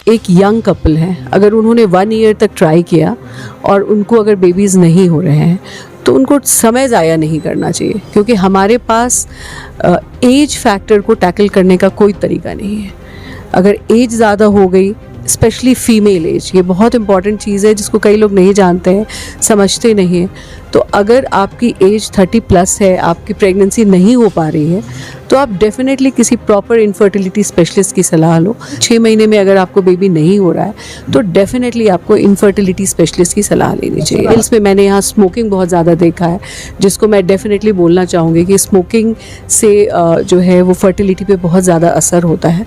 एक young couple है, अगर उन्होंने 1 ईयर तक ट्राई किया और उनको अगर बेबीज़ नहीं हो रहे हैं तो उनको समय ज़ाया नहीं करना चाहिए, क्योंकि हमारे पास एज फैक्टर को टैकल करने का कोई तरीका नहीं है। अगर एज ज़्यादा हो गई, स्पेशली फ़ीमेल एज, ये बहुत इंपॉर्टेंट चीज़ है जिसको कई लोग नहीं जानते हैं, समझते नहीं हैं। तो अगर आपकी एज 30+ है, आपकी प्रेगनेंसी नहीं हो पा रही है, तो आप डेफिनेटली किसी प्रॉपर इनफर्टिलिटी स्पेशलिस्ट की सलाह लो। 6 महीने में अगर आपको बेबी नहीं हो रहा है तो डेफिनेटली आपको इनफर्टिलिटी स्पेशलिस्ट की सलाह लेनी चाहिए। इसमें मैंने यहाँ स्मोकिंग बहुत ज़्यादा देखा है, जिसको मैं डेफिनेटली बोलना चाहूँगी कि स्मोकिंग से जो है वो फर्टिलिटी पे बहुत ज़्यादा असर होता है।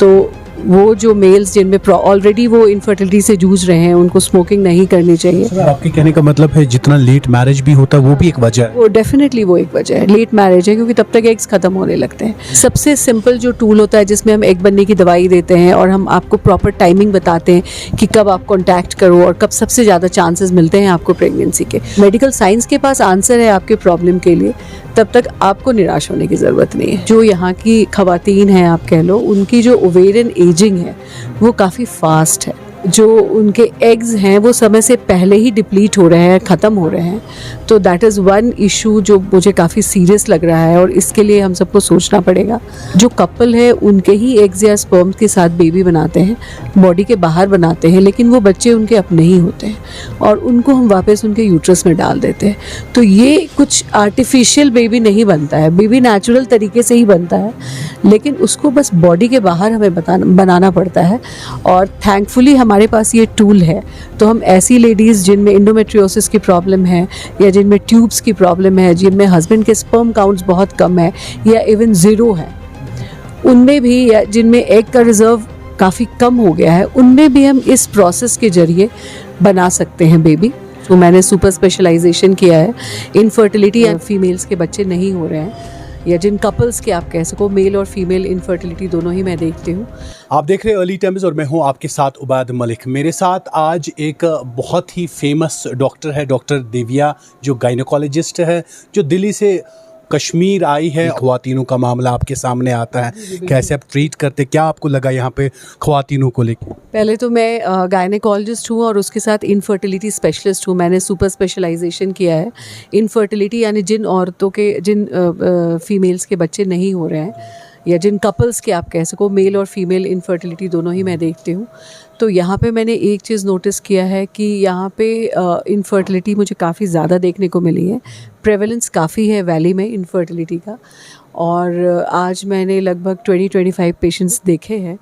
तो वो जो मेल्स जिनमें ऑलरेडी वो इनफर्टिलिटी से जूझ रहे हैं, उनको स्मोकिंग नहीं करनी चाहिए। आपके कहने का मतलब है जितना लेट मैरिज भी होता है वो भी एक वजह है? वो डेफिनेटली वो एक वजह है, लेट मैरिज है, क्योंकि तब तक एग्स खत्म होने लगते हैं। सबसे सिंपल जो टूल होता है जिसमें हम एग बनने की दवाई देते हैं और हम आपको प्रॉपर टाइमिंग बताते हैं कि कब आप कॉन्टैक्ट करो और कब सबसे ज़्यादा चांसेस मिलते हैं आपको प्रेगनेंसी के। मेडिकल साइंस के पास आंसर है आपके प्रॉब्लम के लिए, तब तक आपको निराश होने की ज़रूरत नहीं है। जो यहाँ की ख़वातीन हैं, आप कह लो, उनकी जो ओवेरियन एजिंग है वो काफ़ी फास्ट है। जो उनके एग्स हैं वो समय से पहले ही डिप्लीट हो रहे हैं, ख़त्म हो रहे हैं। तो दैट इज़ वन इशू जो मुझे काफ़ी सीरियस लग रहा है और इसके लिए हम सबको सोचना पड़ेगा। जो कपल है उनके ही एग्स या स्पर्म्स के साथ बेबी बनाते हैं, बॉडी के बाहर बनाते हैं, लेकिन वो बच्चे उनके अपने ही होते हैं और उनको हम वापस उनके यूट्रस में डाल देते हैं। तो ये कुछ आर्टिफिशियल बेबी नहीं बनता है, बेबी नेचुरल तरीके से ही बनता है, लेकिन उसको बस बॉडी के बाहर हमें बनाना पड़ता है। और थैंकफुली हमारे पास ये टूल है, तो हम ऐसी लेडीज़ जिनमें इंडोमेट्रियोसिस की प्रॉब्लम है या जिनमें ट्यूब्स की प्रॉब्लम है, जिनमें हस्बैंड के स्पर्म काउंट्स बहुत कम है या इवन ज़ीरो है, उनमें भी, या जिनमें एग का रिज़र्व काफ़ी कम हो गया है, उनमें भी हम इस प्रोसेस के ज़रिए बना सकते हैं बेबी। तो मैंने सुपर स्पेशलाइजेशन किया है इनफर्टिलिटी या फीमेल्स के बच्चे नहीं हो रहे हैं, या जिन कपल्स के आप कह सको, मेल और फीमेल इनफर्टिलिटी दोनों ही मैं देखती हूँ। आप देख रहे हैं अर्ली टाइम्स और मैं हूं आपके साथ उबैद मलिक। मेरे साथ आज एक बहुत ही फेमस डॉक्टर है, डॉक्टर देविया, जो गायनेकोलॉजिस्ट है, जो दिल्ली से कश्मीर आई है। ख्वातीनों का मामला आपके सामने आता है, कैसे आप ट्रीट करते, क्या आपको लगा यहाँ पे ख्वातीनों को लेकर? पहले तो मैं गायनेकोलॉजिस्ट हूँ और उसके साथ इनफर्टिलिटी स्पेशलिस्ट हूँ। मैंने सुपर स्पेशलाइजेशन किया है। इनफर्टिलिटी यानी जिन औरतों के, जिन फीमेल्स के बच्चे नहीं हो रहे हैं, या जिन कपल्स के आप कह सको, मेल और फीमेल इनफर्टिलिटी दोनों ही मैं देखती हूँ। तो यहाँ पे मैंने एक चीज़ नोटिस किया है कि यहाँ पे इनफर्टिलिटी मुझे काफ़ी ज़्यादा देखने को मिली है। प्रेवलेंस काफ़ी है वैली में इनफर्टिलिटी का, और आज मैंने लगभग 20-25 पेशेंट्स देखे हैं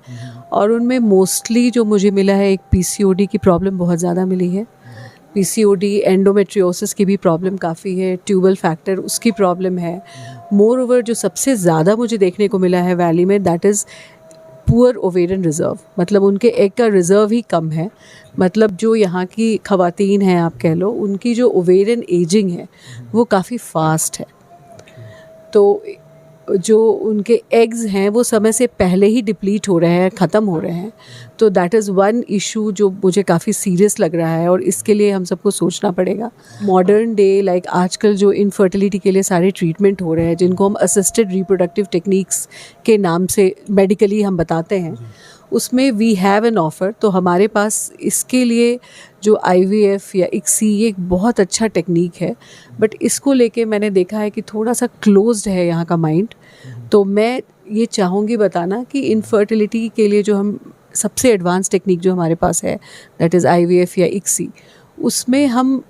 और उनमें मोस्टली जो मुझे मिला है, एक PCOD की प्रॉब्लम बहुत ज़्यादा मिली है। PCOD, एंडोमेट्रियोसिस की भी प्रॉब्लम काफ़ी है, ट्यूबल फैक्टर उसकी प्रॉब्लम है। मोर ओवर जो सबसे ज़्यादा मुझे देखने को मिला है वैली में, that is poor ovarian reserve, मतलब उनके एग का रिज़र्व ही कम है। मतलब जो यहाँ की ख़वातीन हैं, आप कह लो, उनकी जो ओवेरियन एजिंग है वो काफ़ी फास्ट है। तो जो उनके एग्स हैं वो समय से पहले ही डिप्लीट हो रहे हैं, ख़त्म हो रहे हैं। तो दैट इज़ वन इशू जो मुझे काफ़ी सीरियस लग रहा है और इसके लिए हम सबको सोचना पड़ेगा। मॉडर्न डे, लाइक आजकल जो इनफर्टिलिटी के लिए सारे ट्रीटमेंट हो रहे हैं, जिनको हम असिस्टेड रिप्रोडक्टिव टेक्निक्स के नाम से मेडिकली हम बताते हैं, उसमें वी हैव एन ऑफ़र। तो हमारे पास इसके लिए जो IVF या ICSI, ये एक बहुत अच्छा टेक्निक है, बट इसको लेके मैंने देखा है कि थोड़ा सा क्लोज्ड है यहाँ का माइंड। तो मैं ये चाहूँगी बताना कि इनफर्टिलिटी के लिए जो हम सबसे एडवांस टेक्निक जो हमारे पास है, दैट इज़ IVF या ICSI, उसमें हम,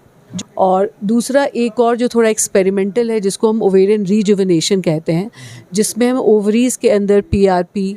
और दूसरा एक और जो थोड़ा एक्सपेरिमेंटल है, जिसको हम ओवेरियन रीजुवेनेशन कहते हैं, जिसमें हम ओवरीज़ के अंदर PRP,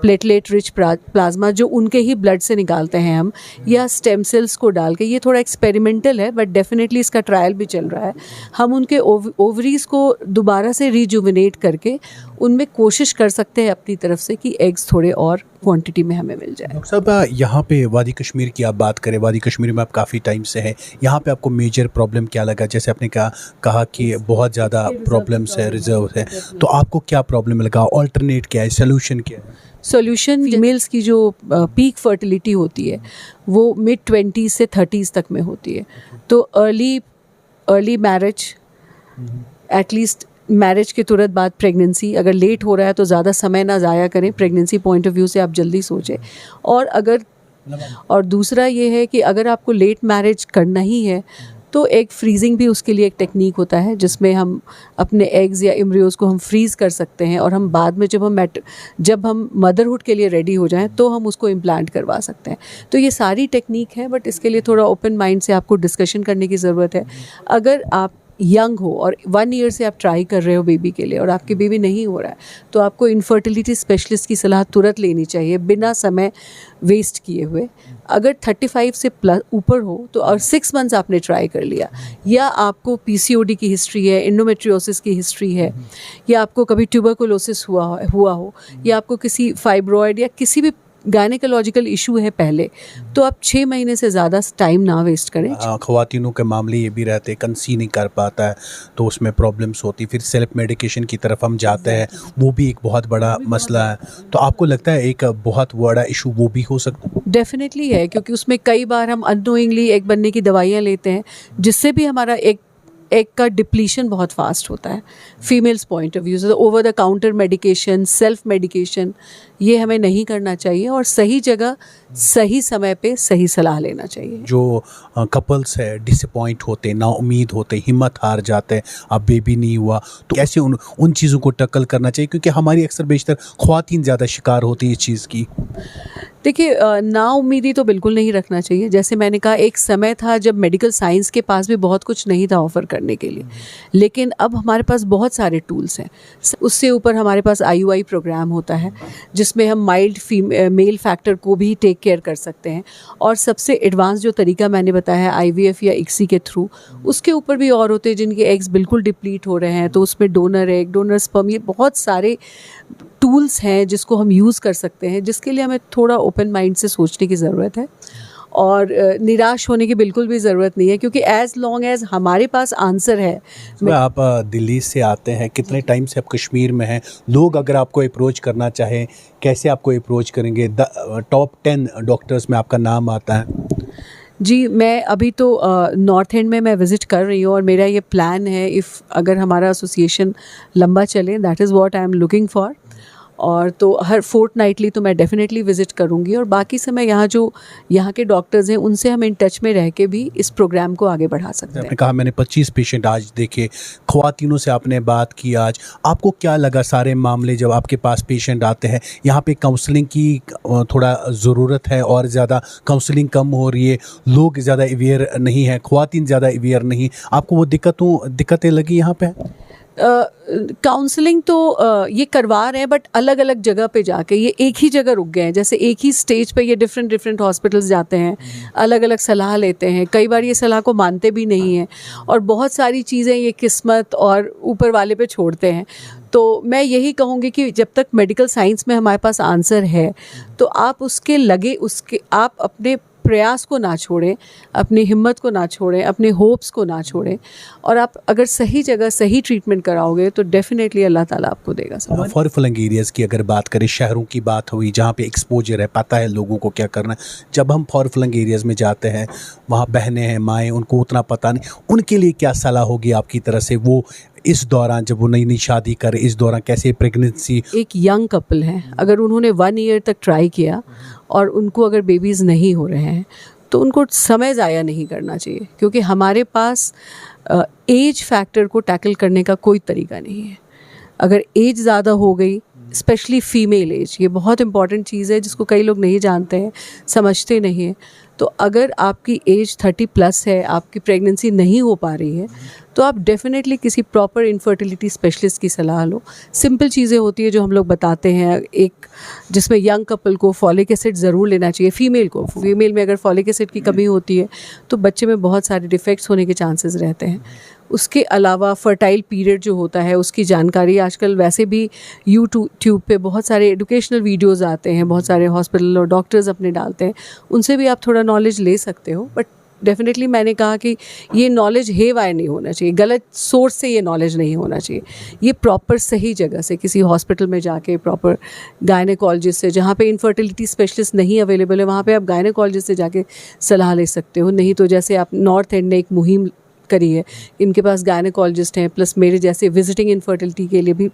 प्लेटलेट रिच प्लाज्मा, जो उनके ही ब्लड से निकालते हैं हम, या स्टेम सेल्स को डाल के, ये थोड़ा एक्सपेरिमेंटल है बट डेफिनेटली इसका ट्रायल भी चल रहा है। हम उनके ओवरीज़ को दोबारा से रीजुविनेट करके उनमें कोशिश कर सकते हैं अपनी तरफ से कि एग्स थोड़े और क्वांटिटी में हमें मिल जाए। डॉक्टर साहब, यहाँ पे वादी कश्मीर की आप बात करें, वादी कश्मीर में आप काफ़ी टाइम से हैं, यहाँ पे आपको मेजर प्रॉब्लम क्या लगा? जैसे आपने कहा कि बहुत ज़्यादा प्रॉब्लम्स है, रिजर्व है, तो आपको क्या प्रॉब्लम लगा? ऑल्टरनेट क्या है, सोल्यूशन क्या है? सोल्यूशन, फीमेल्स की जो पीक फर्टिलिटी होती है वो mid-20s से 30s तक में होती है। तो अर्ली मैरिज, एटलीस्ट मैरिज के तुरंत बाद प्रेगनेंसी, अगर लेट हो रहा है तो ज़्यादा समय ना ज़ाया करें, प्रेगनेंसी पॉइंट ऑफ व्यू से आप जल्दी सोचें। और दूसरा ये है कि अगर आपको लेट मैरिज करना ही है तो एग फ्रीजिंग भी उसके लिए एक टेक्निक होता है, जिसमें हम अपने एग्स या एम्ब्रियोज़ को हम फ्रीज़ कर सकते हैं और हम बाद में जब हम मदरहुड के लिए रेडी हो जाएं तो हम उसको इम्प्लांट करवा सकते हैं। तो ये सारी टेक्निक है, बट इसके लिए थोड़ा ओपन माइंड से आपको डिस्कशन करने की ज़रूरत है। अगर आप यंग हो और 1 ईयर से आप ट्राई कर रहे हो बेबी के लिए और आपकी बेबी नहीं हो रहा है, तो आपको इनफर्टिलिटी स्पेशलिस्ट की सलाह तुरंत लेनी चाहिए बिना समय वेस्ट किए हुए। अगर 35 से प्लस ऊपर हो तो और 6 मंथ्स आपने ट्राई कर लिया, या आपको PCOD की हिस्ट्री है, एंडोमेट्रियोसिस की हिस्ट्री है, या आपको कभी ट्यूबरकुलोसिस हुआ हो, या आपको किसी फाइब्रॉयड या किसी भी गायनेकोलॉजिकल इशू है पहले, तो आप 6 महीने से ज़्यादा टाइम ना वेस्ट करें। ख़वातीनों के मामले ये भी रहते हैं, कंसीव नहीं कर पाता है तो उसमें प्रॉब्लम्स होती, फिर सेल्फ मेडिकेशन की तरफ हम जाते हैं, वो भी एक बहुत बड़ा मसला है। तो आपको लगता है एक बहुत बड़ा इशू वो भी हो सकता है? डेफिनेटली है, क्योंकि उसमें कई बार हम अननोइंगली एग बनने की दवाइयाँ लेते हैं, जिससे भी हमारा एग का डिप्लीशन बहुत फास्ट होता है। फीमेल्स पॉइंट ऑफ व्यू से over the counter medication, self medication, ये हमें नहीं करना चाहिए और सही जगह सही समय पे सही सलाह लेना चाहिए। जो कपल्स है डिसअपॉइंट होते, ना उम्मीद होते, हिम्मत हार जाते हैं, अब बेबी नहीं हुआ, तो कैसे उन चीज़ों को टैकल करना चाहिए? क्योंकि हमारी अक्सर बेशतर ख़वातीन ज़्यादा शिकार होती है इस चीज़ की। देखिए, ना उम्मीदी तो बिल्कुल नहीं रखना चाहिए। जैसे मैंने कहा, एक समय था जब मेडिकल साइंस के पास भी बहुत कुछ नहीं था ऑफ़र करने के लिए, लेकिन अब हमारे पास बहुत सारे टूल्स हैं। उससे ऊपर हमारे पास IUI प्रोग्राम होता है, जिसमें हम माइल्ड मेल फैक्टर को भी टेक केयर कर सकते हैं। और सबसे एडवांस जो तरीका मैंने बताया है IVF या ICSI के थ्रू, उसके ऊपर भी और होते हैं जिनके एग्स बिल्कुल डिप्लीट हो रहे हैं, तो उसमें डोनर एग, डोनर स्पर्म, ये बहुत सारे टूल्स हैं जिसको हम यूज़ कर सकते हैं, जिसके लिए हमें थोड़ा ओपन माइंड से सोचने की ज़रूरत है। और निराश होने की बिल्कुल भी ज़रूरत नहीं है, क्योंकि एज़ लॉन्ग एज़ हमारे पास आंसर है। आप दिल्ली से आते हैं, कितने टाइम से आप कश्मीर में हैं? लोग अगर आपको अप्रोच करना चाहें, कैसे आपको अप्रोच करेंगे? टॉप 10 डॉक्टर्स में आपका नाम आता है। जी, मैं अभी तो नॉर्थ एंड में मैं विज़िट कर रही हूँ और मेरा ये प्लान है, अगर हमारा एसोसिएशन लंबा चले, that is what I am looking for. और तो हर फोर्टनाइटली तो मैं डेफिनेटली विज़िट करूँगी, और बाकी समय यहाँ के डॉक्टर्स हैं उनसे हम इन टच में रह के भी इस प्रोग्राम को आगे बढ़ा सकते हैं। आपने कहा मैंने 25 पेशेंट आज देखे, ख़वातीनों से आपने बात की आज, आपको क्या लगा सारे मामले जब आपके पास पेशेंट आते हैं? यहाँ पे काउंसलिंग की थोड़ा ज़रूरत है और ज़्यादा काउंसलिंग कम हो रही है, लोग ज़्यादा अवेयर नहीं है, ख़वातीन ज़्यादा अवेयर नहीं, आपको वो दिक्कतें लगी यहाँ पे? काउंसलिंग तो ये करवा रहे हैं, बट अलग अलग जगह पे जाके, ये एक ही जगह रुक गए हैं। जैसे एक ही स्टेज पे ये डिफरेंट हॉस्पिटल्स जाते हैं, अलग अलग सलाह लेते हैं, कई बार ये सलाह को मानते भी नहीं हैं, और बहुत सारी चीज़ें ये किस्मत और ऊपर वाले पे छोड़ते हैं। तो मैं यही कहूँगी कि जब तक मेडिकल साइंस में हमारे पास आंसर है, तो आप आप अपने प्रयास को ना छोड़ें, अपनी हिम्मत को ना छोड़ें, अपने होप्स को ना छोड़ें, और आप अगर सही जगह सही ट्रीटमेंट कराओगे तो डेफिनेटली अल्लाह ताला आपको देगा सब। फॉर फ्लंग एरियाज़ की अगर बात करें, शहरों की बात हुई जहाँ पे एक्सपोजर है, पता है लोगों को क्या करना है। जब हम फॉर फ्लंग एरियाज़ में जाते हैं, वहाँ बहनें हैं, माएँ, उनको उतना पता नहीं, उनके लिए क्या सलाह होगी आपकी तरफ से? वो इस दौरान जब वो नई शादी करे, इस दौरान कैसे प्रेगनेंसी? एक यंग कपल है, अगर उन्होंने 1 ईयर तक ट्राई किया और उनको अगर बेबीज़ नहीं हो रहे हैं, तो उनको समय ज़ाया नहीं करना चाहिए, क्योंकि हमारे पास एज फैक्टर को टैकल करने का कोई तरीका नहीं है। अगर एज ज़्यादा हो गई, स्पेशली फ़ीमेल एज, ये बहुत इंपॉर्टेंट चीज़ है जिसको कई लोग नहीं जानते हैं, समझते नहीं हैं। तो अगर आपकी एज 30+ है, आपकी प्रेगनेंसी नहीं हो पा रही है, तो आप डेफिनेटली किसी प्रॉपर इनफर्टिलिटी स्पेशलिस्ट की सलाह लो। सिंपल चीज़ें होती है जो हम लोग बताते हैं, एक जिसमें यंग कपल को फॉलिक एसिड ज़रूर लेना चाहिए। फीमेल में अगर फॉलिक एसिड की कमी होती है तो बच्चे में बहुत सारे डिफेक्ट्स होने के चांसेस रहते हैं। उसके अलावा फर्टाइल पीरियड जो होता है उसकी जानकारी आजकल वैसे भी यूट्यूब पे बहुत सारे एजुकेशनल वीडियोज़ आते हैं, बहुत सारे हॉस्पिटल और डॉक्टर्स अपने डालते हैं, उनसे भी आप थोड़ा नॉलेज ले सकते हो। बट डेफिनेटली मैंने कहा कि ये नॉलेज हेवायर नहीं होना चाहिए, गलत सोर्स से ये नॉलेज नहीं होना चाहिए। ये प्रॉपर सही जगह से, किसी हॉस्पिटल में जाके, प्रॉपर गायनेकोलॉजिस्ट से, जहाँ पे इनफर्टिलिटी स्पेशलिस्ट नहीं अवेलेबल है, वहाँ पे आप गायनेकोलॉजिस्ट से जाके सलाह ले सकते हो। नहीं तो जैसे आप नॉर्थ एंड ने एक मुहिम करी है। इनके पास गायनेकोलॉजिस्ट हैं, प्लस मेरे जैसे विजिटिंग इनफर्टिलिटी के लिए भी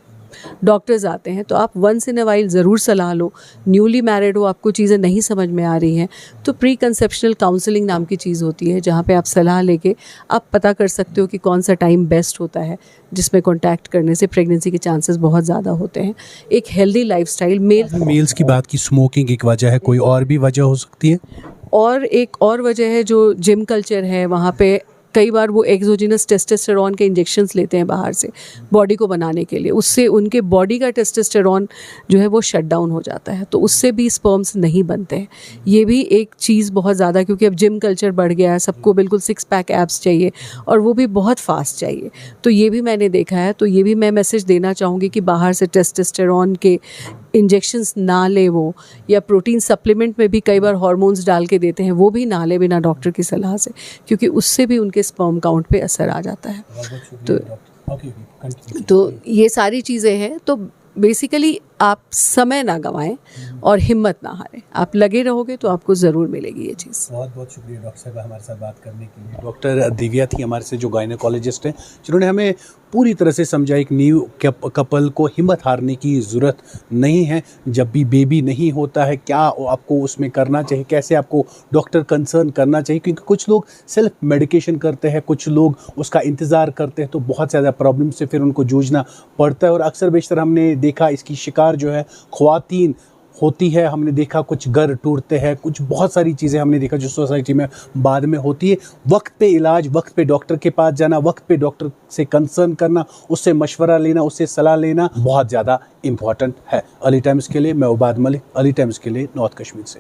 डॉक्टर्स आते हैं। तो आप वंस इन अ वाइल ज़रूर सलाह लो। न्यूली मैरिड हो, आपको चीज़ें नहीं समझ में आ रही हैं, तो प्री कंसेप्शनल काउंसलिंग नाम की चीज़ होती है, जहाँ पे आप सलाह लेके आप पता कर सकते हो कि कौन सा टाइम बेस्ट होता है, जिसमें कॉन्टैक्ट करने से प्रेगनेंसी के चांसेस बहुत ज़्यादा होते हैं। एक हेल्दी लाइफस्टाइल मेल्स की बात की, स्मोकिंग एक वजह है, कोई और भी वजह हो सकती है? और एक और वजह है जो जिम कल्चर है, वहाँ पे कई बार वो एक्सोजिनस टेस्टोस्टेरोन के इंजेक्शंस लेते हैं बाहर से बॉडी को बनाने के लिए, उससे उनके बॉडी का टेस्टोस्टेरोन जो है वो शट डाउन हो जाता है, तो उससे भी स्पर्म्स नहीं बनते हैं। ये भी एक चीज़ बहुत ज़्यादा, क्योंकि अब जिम कल्चर बढ़ गया है, सबको बिल्कुल 6 पैक एब्स चाहिए और वो भी बहुत फास्ट चाहिए, तो ये भी मैंने देखा है। तो ये भी मैं मैसेज देना चाहूँगी कि बाहर से टेस्टोस्टेरोन के इंजेक्शंस ना ले वो, या प्रोटीन सप्लीमेंट में भी कई बार हार्मोन्स डाल के देते हैं, वो भी ना ले बिना डॉक्टर की सलाह से, क्योंकि उससे भी उनके स्पर्म काउंट पे असर आ जाता है। तो ये सारी चीज़ें हैं। तो बेसिकली आप समय ना गंवाएं और हिम्मत ना हारें, आप लगे रहोगे तो आपको ज़रूर मिलेगी ये चीज़। बहुत बहुत शुक्रिया डॉक्टर साहब हमारे साथ बात करने के लिए। डॉक्टर दिव्या थी हमारे से, जो गायनेकोलॉजिस्ट हैं, जिन्होंने हमें पूरी तरह से समझा एक न्यू कपल को हिम्मत हारने की ज़रूरत नहीं है। जब भी बेबी नहीं होता है, क्या आपको उसमें करना चाहिए, कैसे आपको डॉक्टर कंसर्न करना चाहिए, क्योंकि कुछ लोग सेल्फ मेडिकेशन करते हैं, कुछ लोग उसका इंतज़ार करते हैं, तो बहुत ज़्यादा प्रॉब्लम से फिर उनको जूझना पड़ता है। और अक्सर बेशतर हमने देखा इसकी शिकार जो है ख्वातीन होती है। हमने देखा कुछ घर टूटते हैं, कुछ बहुत सारी चीज़ें हमने देखा जो सोसाइटी में बाद में होती है। वक्त पे इलाज, वक्त पे डॉक्टर के पास जाना, वक्त पे डॉक्टर से कंसर्न करना, उससे मशवरा लेना, उससे सलाह लेना बहुत ज़्यादा इम्पॉर्टेंट है। अर्ली टाइम्स के लिए मैं उबाद मलिक, अर्ली टाइम्स के लिए नॉर्थ कश्मीर से।